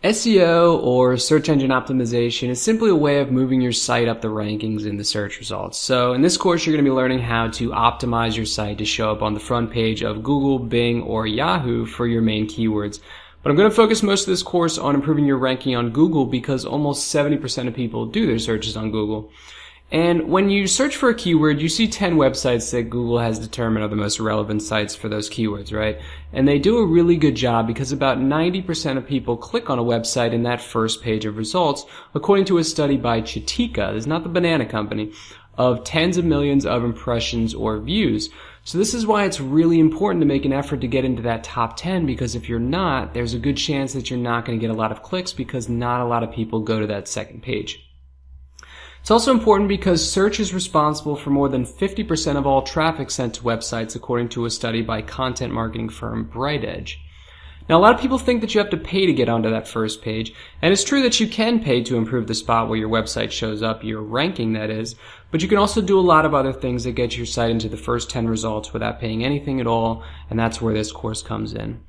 SEO, or search engine optimization, is simply a way of moving your site up the rankings in the search results. So in this course, you're going to be learning how to optimize your site to show up on the front page of Google, Bing, or Yahoo for your main keywords. But I'm going to focus most of this course on improving your ranking on Google because almost 70% of people do their searches on Google. And when you search for a keyword, you see 10 websites that Google has determined are the most relevant sites for those keywords, right? And they do a really good job because about 90% of people click on a website in that first page of results, according to a study by Chitika, this is not the banana company, of tens of millions of impressions or views. So this is why it's really important to make an effort to get into that top 10, because if you're not, there's a good chance that you're not going to get a lot of clicks because not a lot of people go to that second page. It's also important because search is responsible for more than 50% of all traffic sent to websites, according to a study by content marketing firm BrightEdge. Now, a lot of people think that you have to pay to get onto that first page, and it's true that you can pay to improve the spot where your website shows up, your ranking that is, but you can also do a lot of other things that get your site into the first 10 results without paying anything at all, and that's where this course comes in.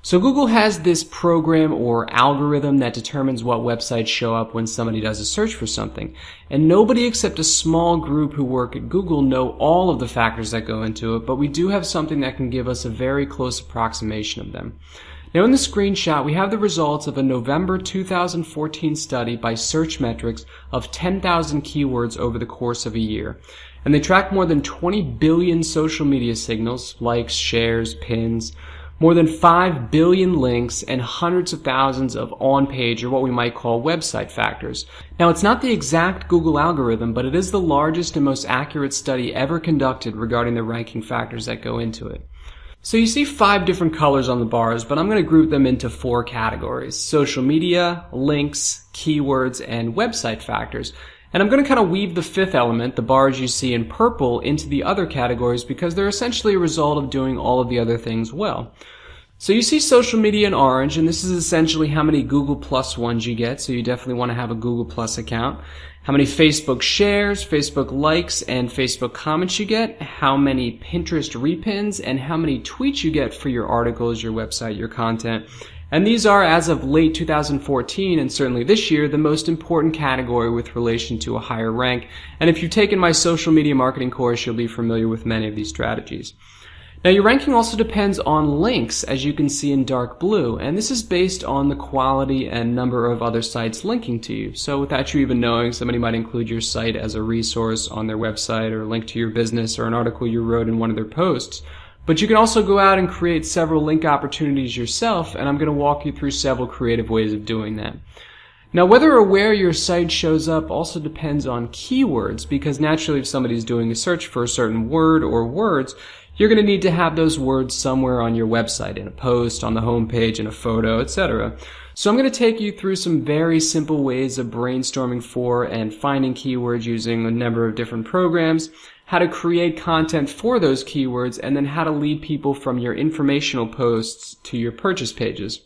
So Google has this program or algorithm that determines what websites show up when somebody does a search for something. And nobody except a small group who work at Google know all of the factors that go into it, but we do have something that can give us a very close approximation of them. Now in the screenshot, we have the results of a November 2014 study by Searchmetrics of 10,000 keywords over the course of a year. And they track more than 20 billion social media signals, likes, shares, pins, more than 5 billion links, and hundreds of thousands of on-page, or what we might call website factors. Now, it's not the exact Google algorithm, but it is the largest and most accurate study ever conducted regarding the ranking factors that go into it. So you see 5 different colors on the bars, but I'm going to group them into 4 categories: social media, links, keywords, and website factors. And I'm going to kind of weave the 5th element, the bars you see in purple, into the other categories because they're essentially a result of doing all of the other things well. So you see social media in orange, and this is essentially how many Google Plus ones you get, so you definitely want to have a Google Plus account. How many Facebook shares, Facebook likes, and Facebook comments you get, how many Pinterest repins, and how many tweets you get for your articles, your website, your content. And these are, as of late 2014, and certainly this year, the most important category with relation to a higher rank. And if you've taken my social media marketing course, you'll be familiar with many of these strategies. Now, your ranking also depends on links, as you can see in dark blue, and this is based on the quality and number of other sites linking to you. So without you even knowing, somebody might include your site as a resource on their website, or link to your business or an article you wrote in one of their posts. But you can also go out and create several link opportunities yourself, and I'm going to walk you through several creative ways of doing that. Now, whether or where your site shows up also depends on keywords, because naturally if somebody's doing a search for a certain word or words, you're going to need to have those words somewhere on your website, in a post, on the home page, in a photo, etc. So I'm going to take you through some very simple ways of brainstorming for and finding keywords using a number of different programs, how to create content for those keywords, and then how to lead people from your informational posts to your purchase pages.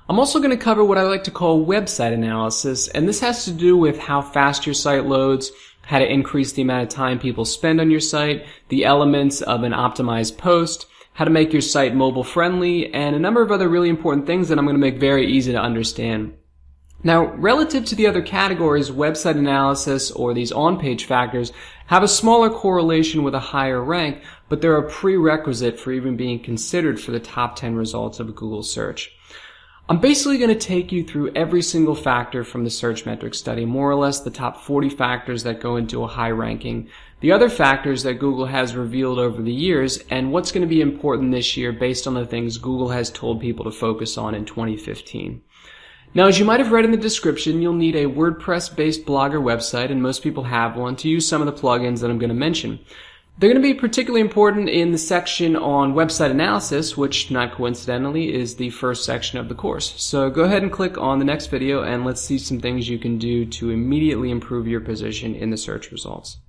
I'm also going to cover what I like to call website analysis, and this has to do with how fast your site loads, how to increase the amount of time people spend on your site, the elements of an optimized post, how to make your site mobile friendly, and a number of other really important things that I'm going to make very easy to understand. Now, relative to the other categories, website analysis or these on-page factors have a smaller correlation with a higher rank, but they're a prerequisite for even being considered for the top 10 results of a Google search. I'm basically going to take you through every single factor from the Searchmetrics study, more or less the top 40 factors that go into a high ranking, the other factors that Google has revealed over the years, and what's going to be important this year based on the things Google has told people to focus on in 2015. Now, as you might have read in the description, you'll need a WordPress-based blog or website, and most people have one, to use some of the plugins that I'm going to mention. They're going to be particularly important in the section on website analysis, which, not coincidentally, is the first section of the course. So go ahead and click on the next video, and let's see some things you can do to immediately improve your position in the search results.